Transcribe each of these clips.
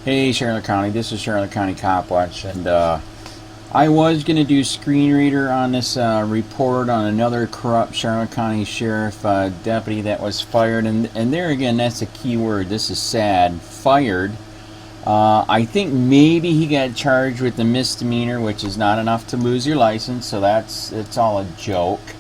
Hey Charlotte County, this is Charlotte County COPWATCH, and I was going to do screen reader on this report on another corrupt Charlotte County Sheriff deputy that was fired, and there again, that's a key word. This is sad. Fired. I think maybe he got charged with the misdemeanor, which is not enough to lose your license, so it's all a joke.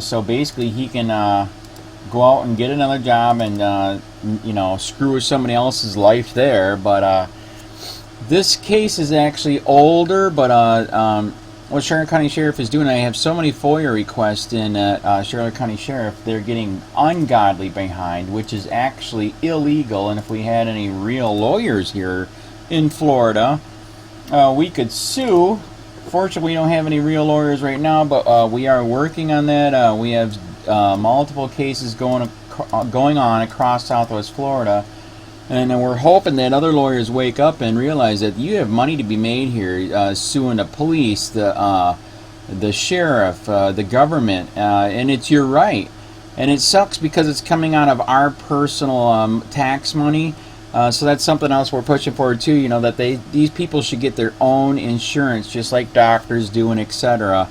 So basically he can go out and get another job and you know, screw with somebody else's life there. But this case is actually older, but what Charlotte County Sheriff is doing, I have so many FOIA requests in Charlotte County Sheriff, they're getting ungodly behind, which is actually illegal. And if we had any real lawyers here in Florida, we could sue. Fortunately, we don't have any real lawyers right now, but we are working on that. We have multiple cases going on across Southwest Florida, and we're hoping that other lawyers wake up and realize that you have money to be made here, suing the police, the sheriff, the government, and it's your right. And it sucks because it's coming out of our personal tax money. So that's something else we're pushing forward too. You know, that these people should get their own insurance, just like doctors do, and etc.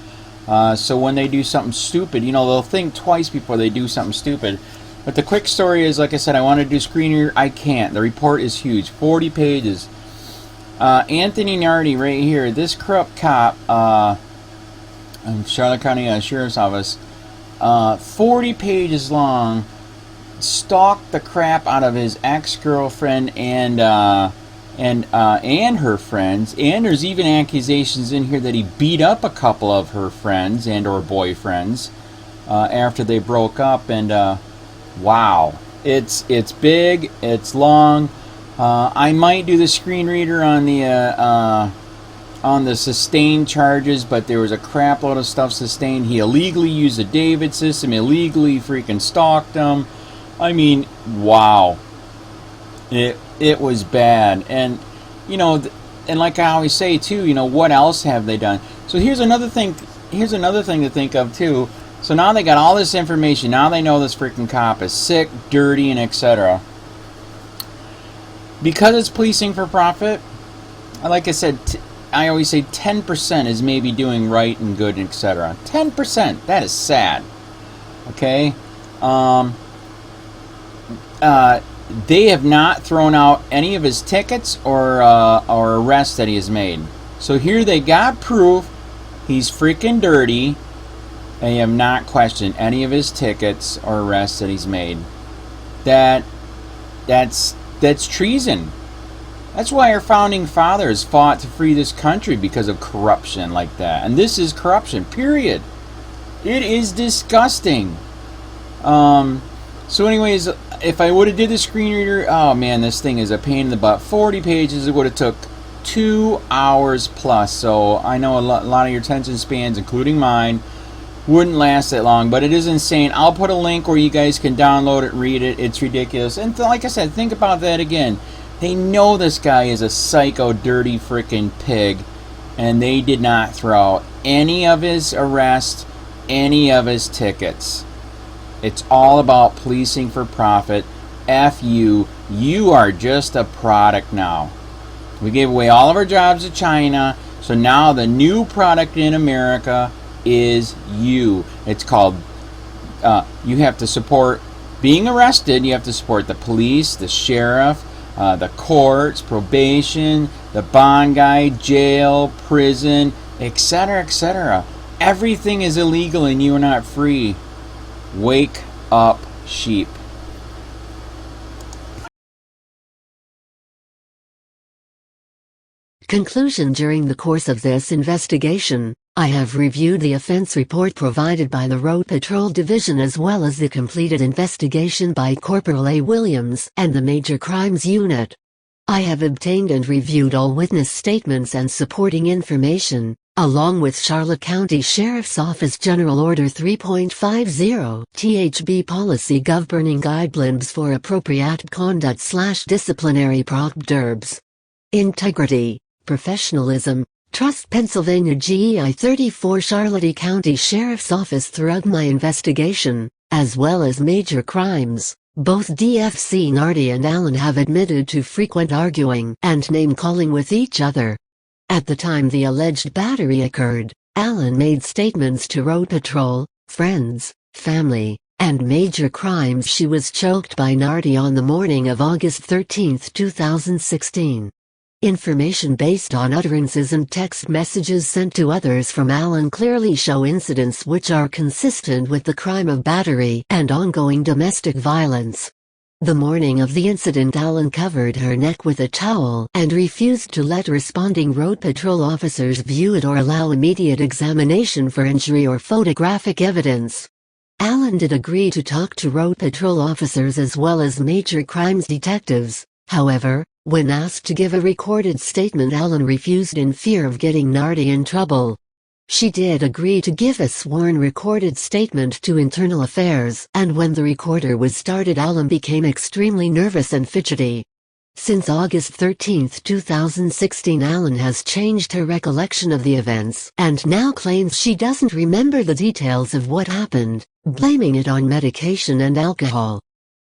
So when they do something stupid, you know, they'll think twice before they do something stupid. But the quick story is, like I said, I want to do screen reader. I can't. The report is huge, 40 pages. Anthony Nardi, right here, this corrupt cop, Charlotte County Sheriff's Office, 40 pages long, stalked the crap out of his ex-girlfriend and her friends, and there's even accusations in here that he beat up a couple of her friends and or boyfriends after they broke up. And wow, it's big, it's long. I might do the screen reader on the sustained charges, but there was a crap load of stuff sustained. He illegally used the David system, illegally freaking stalked them. I mean, wow. It was bad. And you know, and like I always say too, you know, what else have they done? So here's another thing to think of too. So now they got all this information. Now they know this freaking cop is sick, dirty, and etc. Because it's policing for profit, like I said, I always say 10% is maybe doing right and good, etc. 10%. That is sad. Okay? They have not thrown out any of his tickets or arrests that he has made. So here they got proof he's freaking dirty. They have not questioned any of his tickets or arrests that he's made. That's treason. That's why our founding fathers fought to free this country, because of corruption like that. And this is corruption, period. It is disgusting. So anyways, if I would have did the screen reader, oh man, this thing is a pain in the butt. 40 pages, it would have took 2 hours plus. So I know a lot of your attention spans, including mine, wouldn't last that long, but it is insane. I'll put a link where you guys can download it, read it. It's ridiculous. And like I said, think about that again. They know this guy is a psycho, dirty freaking pig, and they did not throw out any of his arrests, any of his tickets. It's all about policing for profit. F you. You are just a product now. We gave away all of our jobs to China, so now the new product in America is you. It's called, you have to support being arrested. You have to support the police, the sheriff, the courts, probation, the bond guy, jail, prison, etc., etc. Everything is illegal and you are not free. Wake up, sheep. Conclusion: during the course of this investigation, I have reviewed the offense report provided by the Road Patrol Division as well as the completed investigation by Corporal A. Williams and the Major Crimes Unit. I have obtained and reviewed all witness statements and supporting information, along with Charlotte County Sheriff's Office General Order 3.50 THB Policy Governing Guidelines for Appropriate Conduct/Disciplinary Procedures. Integrity, professionalism, trust. Pennsylvania GEI 34 Charlotte County Sheriff's Office. Throughout my investigation, as well as major crimes, Both DFC NARDI and Alan have admitted to frequent arguing and name-calling with each other. At the time the alleged battery occurred, Alan made statements to Road Patrol, friends, family, and major crimes. She was choked by NARDI on the morning of August 13, 2016. Information based on utterances and text messages sent to others from Alan clearly show incidents which are consistent with the crime of battery and ongoing domestic violence. The morning of the incident, Alan covered her neck with a towel and refused to let responding Road Patrol officers view it or allow immediate examination for injury or photographic evidence. Alan did agree to talk to Road Patrol officers as well as major crimes detectives. However, when asked to give a recorded statement, Alan refused in fear of getting NARDI in trouble. She did agree to give a sworn recorded statement to Internal Affairs, and when the recorder was started, Alan became extremely nervous and fidgety. Since August 13, 2016, Alan has changed her recollection of the events and now claims she doesn't remember the details of what happened, blaming it on medication and alcohol.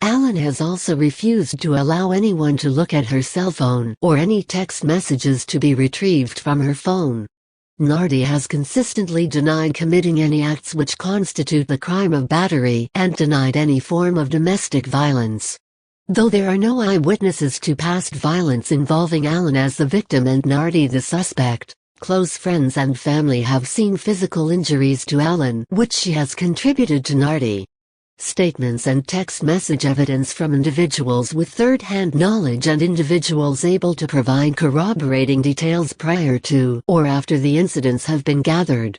Alan has also refused to allow anyone to look at her cell phone or any text messages to be retrieved from her phone. NARDI has consistently denied committing any acts which constitute the crime of battery and denied any form of domestic violence. Though there are no eyewitnesses to past violence involving Alan as the victim and NARDI the suspect, close friends and family have seen physical injuries to Alan which she has contributed to NARDI. Statements and text message evidence from individuals with third-hand knowledge and individuals able to provide corroborating details prior to or after the incidents have been gathered.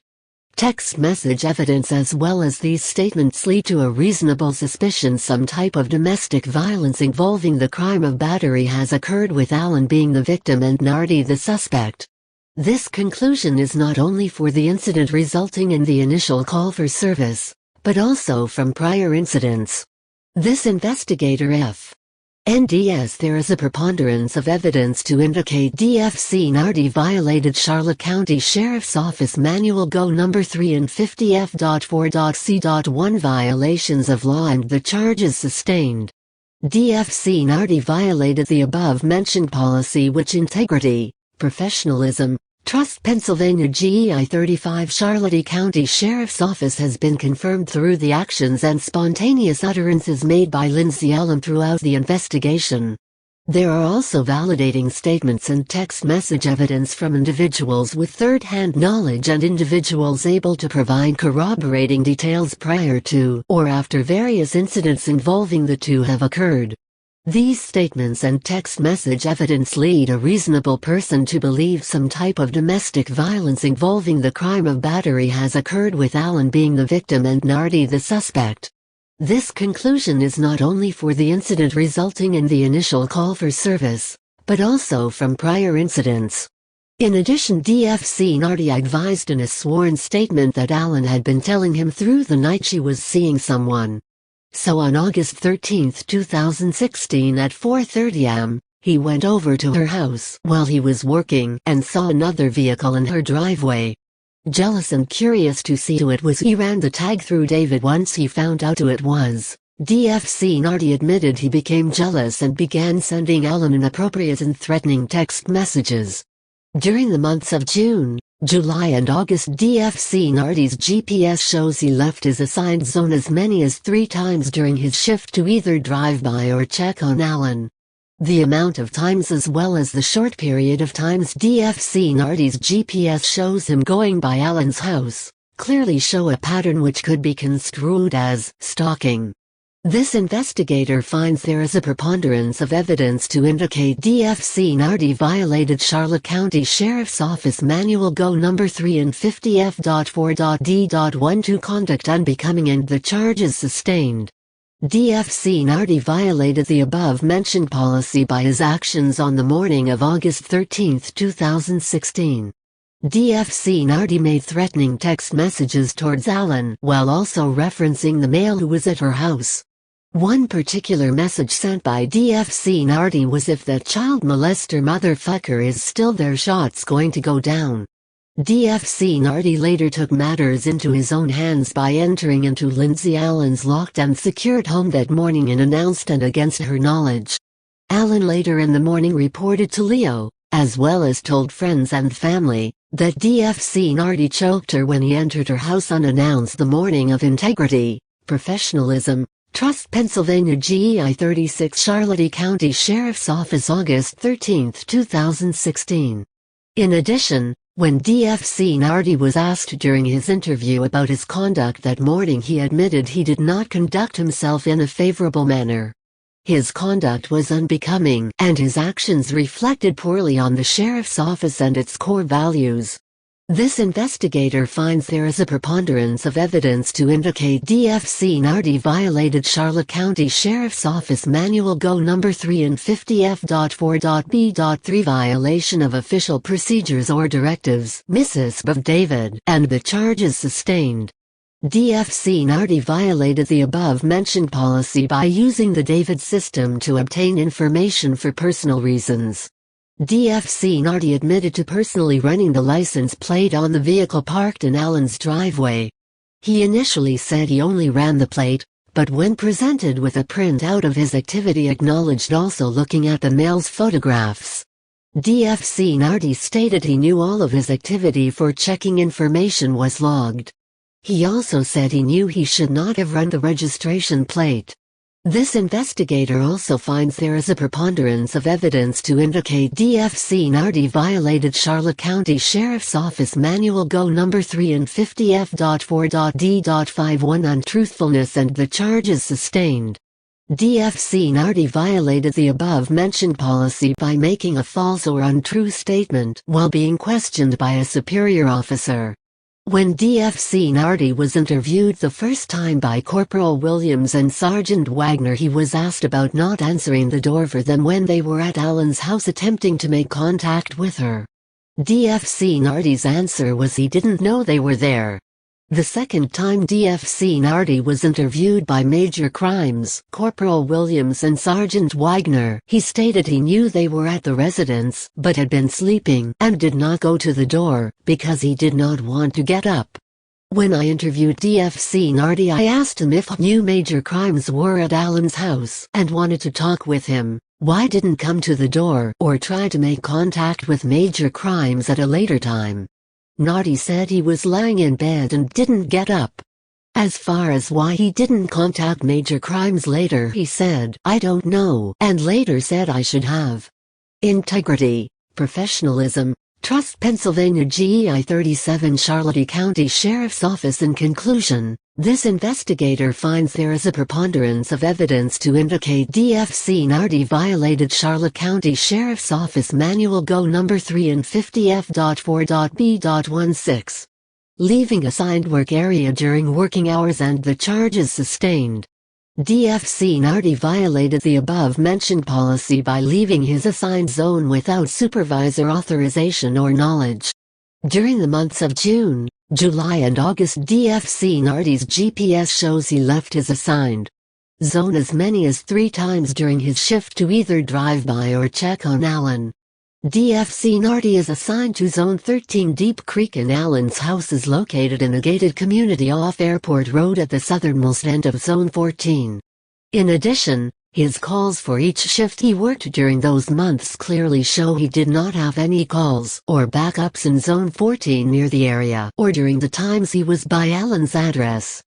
Text message evidence as well as these statements lead to a reasonable suspicion some type of domestic violence involving the crime of battery has occurred, with Alan being the victim and NARDI the suspect. This conclusion is not only for the incident resulting in the initial call for service, but also from prior incidents. This investigator F.N.D.S. There is a preponderance of evidence to indicate DFC NARDI violated Charlotte County Sheriff's Office Manual Go No. 3 and 50F.4.C.1 violations of law and the charges sustained. DFC NARDI violated the above-mentioned policy which integrity, professionalism, Trust Pennsylvania GEI 35 Charlotte County Sheriff's Office has been confirmed through the actions and spontaneous utterances made by Lindsay Allen throughout the investigation. There are also validating statements and text message evidence from individuals with third-hand knowledge and individuals able to provide corroborating details prior to or after various incidents involving the two have occurred. These statements and text message evidence lead a reasonable person to believe some type of domestic violence involving the crime of battery has occurred, with Alan being the victim and NARDI the suspect. This conclusion is not only for the incident resulting in the initial call for service, but also from prior incidents. In addition, DFC NARDI advised in a sworn statement that Alan had been telling him through the night she was seeing someone. So on August 13, 2016 at 4:30 am, he went over to her house while he was working and saw another vehicle in her driveway. Jealous and curious to see who it was, he ran the tag through David. Once he found out who it was, DFC NARDI admitted he became jealous and began sending Alan inappropriate and threatening text messages. During the months of June, July and August, DFC NARDI's GPS shows he left his assigned zone as many as 3 times during his shift to either drive by or check on Alan. The amount of times as well as the short period of times DFC NARDI's GPS shows him going by Alan's house clearly show a pattern which could be construed as stalking. This investigator finds there is a preponderance of evidence to indicate DFC NARDI violated Charlotte County Sheriff's Office Manual Go No. 3 and 50F.4.D.12 conduct unbecoming and the charges sustained. DFC NARDI violated the above-mentioned policy by his actions on the morning of August 13, 2016. DFC NARDI made threatening text messages towards Alan while also referencing the male who was at her house. One particular message sent by DFC NARDI was, "If that child molester motherfucker is still there, shot's going to go down." DFC NARDI later took matters into his own hands by entering into Lindsay Allen's locked and secured home that morning and announced and against her knowledge. Allen later in the morning reported to Leo, as well as told friends and family, that DFC NARDI choked her when he entered her house unannounced the morning of Integrity, Professionalism, Trust Pennsylvania GEI 36 Charlotte County Sheriff's Office August 13, 2016. In addition, when DFC NARDI was asked during his interview about his conduct that morning, he admitted he did not conduct himself in a favorable manner. His conduct was unbecoming, and his actions reflected poorly on the sheriff's office and its core values. This investigator finds there is a preponderance of evidence to indicate DFC NARDI violated Charlotte County Sheriff's Office Manual Go No. 3 and 50F.4.B.3 violation of official procedures or directives, Mrs. of David, and the charges sustained. DFC NARDI violated the above-mentioned policy by using the David system to obtain information for personal reasons. DFC NARDI admitted to personally running the license plate on the vehicle parked in Allen's driveway. He initially said he only ran the plate, but when presented with a printout of his activity acknowledged also looking at the mail's photographs. DFC NARDI stated he knew all of his activity for checking information was logged. He also said he knew he should not have run the registration plate. This investigator also finds there is a preponderance of evidence to indicate DFC NARDI violated Charlotte County Sheriff's Office Manual Go No. 3 and 50F.4.D.51 on truthfulness and the charges sustained. DFC NARDI violated the above-mentioned policy by making a false or untrue statement while being questioned by a superior officer. When DFC NARDI was interviewed the first time by Corporal Williams and Sergeant Wagner, he was asked about not answering the door for them when they were at Allen's house attempting to make contact with her. DFC NARDI's answer was he didn't know they were there. The second time DFC NARDI was interviewed by Major Crimes, Corporal Williams and Sergeant Wagner, he stated he knew they were at the residence but had been sleeping and did not go to the door because he did not want to get up. When I interviewed DFC NARDI, I asked him if he knew Major Crimes were at Allen's house and wanted to talk with him. Why didn't come to the door or try to make contact with Major Crimes at a later time? NARDI said he was lying in bed and didn't get up. As far as why he didn't contact Major Crimes later, he said, "I don't know," and later said I should have. Integrity, Professionalism, Trust Pennsylvania GEI 37 Charlotte County Sheriff's Office. In conclusion, this investigator finds there is a preponderance of evidence to indicate DFC NARDI violated Charlotte County Sheriff's Office Manual Go No. 3 and 50F.4.B.16. Leaving assigned work area during working hours and the charges sustained. DFC NARDI violated the above-mentioned policy by leaving his assigned zone without supervisor authorization or knowledge. During the months of June, July and August, DFC NARDI's GPS shows he left his assigned zone as many as 3 times during his shift to either drive by or check on Allen. DFC NARDI is assigned to Zone 13. Deep Creek in Allen's house is located in a gated community off Airport Road at the southernmost end of Zone 14. In addition, his calls for each shift he worked during those months clearly show he did not have any calls or backups in Zone 14 near the area or during the times he was by Allen's address.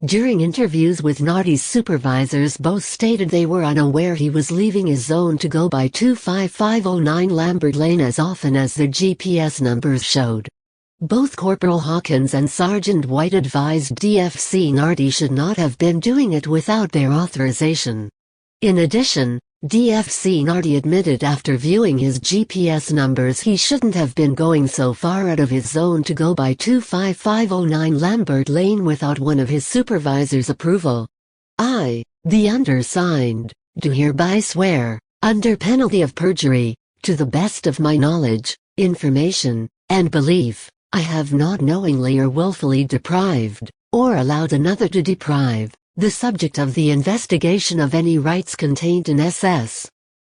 During interviews with NARDI's supervisors, both stated they were unaware he was leaving his zone to go by 25509 Lambert Lane as often as the GPS numbers showed. Both Corporal Hawkins and Sergeant White advised DFC NARDI should not have been doing it without their authorization. In addition, DFC NARDI admitted after viewing his GPS numbers he shouldn't have been going so far out of his zone to go by 25509 Lambert Lane without one of his supervisors' approval. I, the undersigned, do hereby swear, under penalty of perjury, to the best of my knowledge, information, and belief, I have not knowingly or willfully deprived, or allowed another to deprive, the subject of the investigation of any rights contained in SS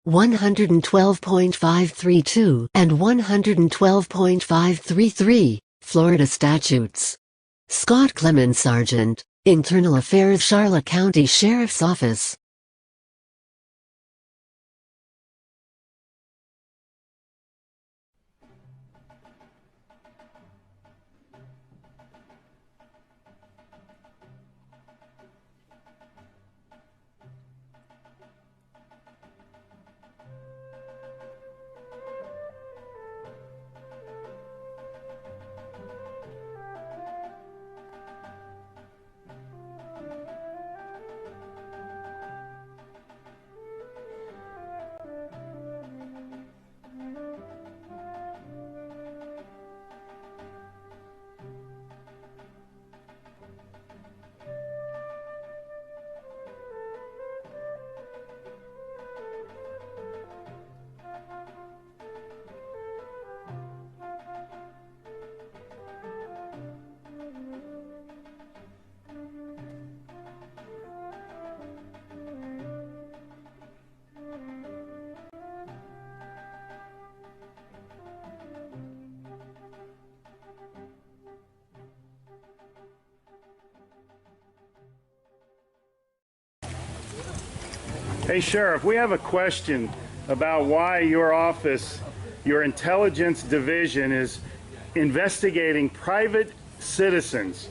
112.532 and 112.533, Florida statutes. Scott Clemens, Sergeant, Internal Affairs, Charlotte County Sheriff's Office. Hey, Sheriff, we have a question about why your office, your intelligence division, is investigating private citizens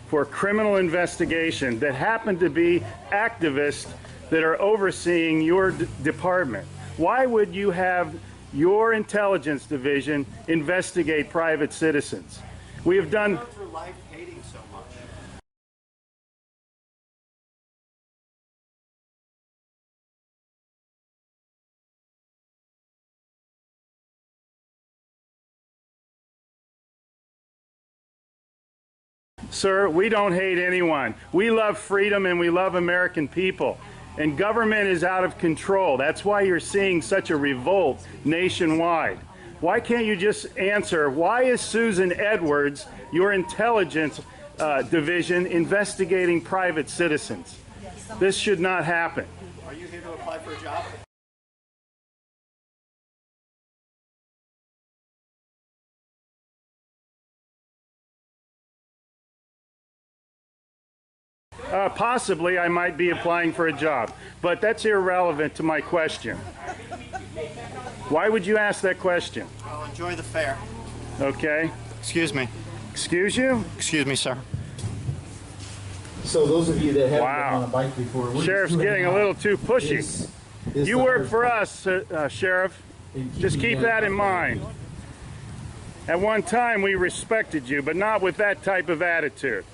for criminal investigation that happen to be activists that are overseeing your department. Why would you have your intelligence division investigate private citizens? We have done... for life hating so much. Sir, we don't hate anyone. We love freedom and we love American people. And government is out of control. That's why you're seeing such a revolt nationwide. Why can't you just answer, why is Susan Edwards, your intelligence division, investigating private citizens? This should not happen. Are you here to apply for a job? Possibly I might be applying for a job, but that's irrelevant to my question. Why would you ask that question? Well, enjoy the fair. Okay. Excuse me. Excuse you? Excuse me, sir. So those of you that haven't Wow. been on a bike before, we're Sheriff's just getting a little too pushy. is You the work first for part. us, Sheriff. In Just keep keeping that in mind. At one time we respected you, but not with that type of attitude.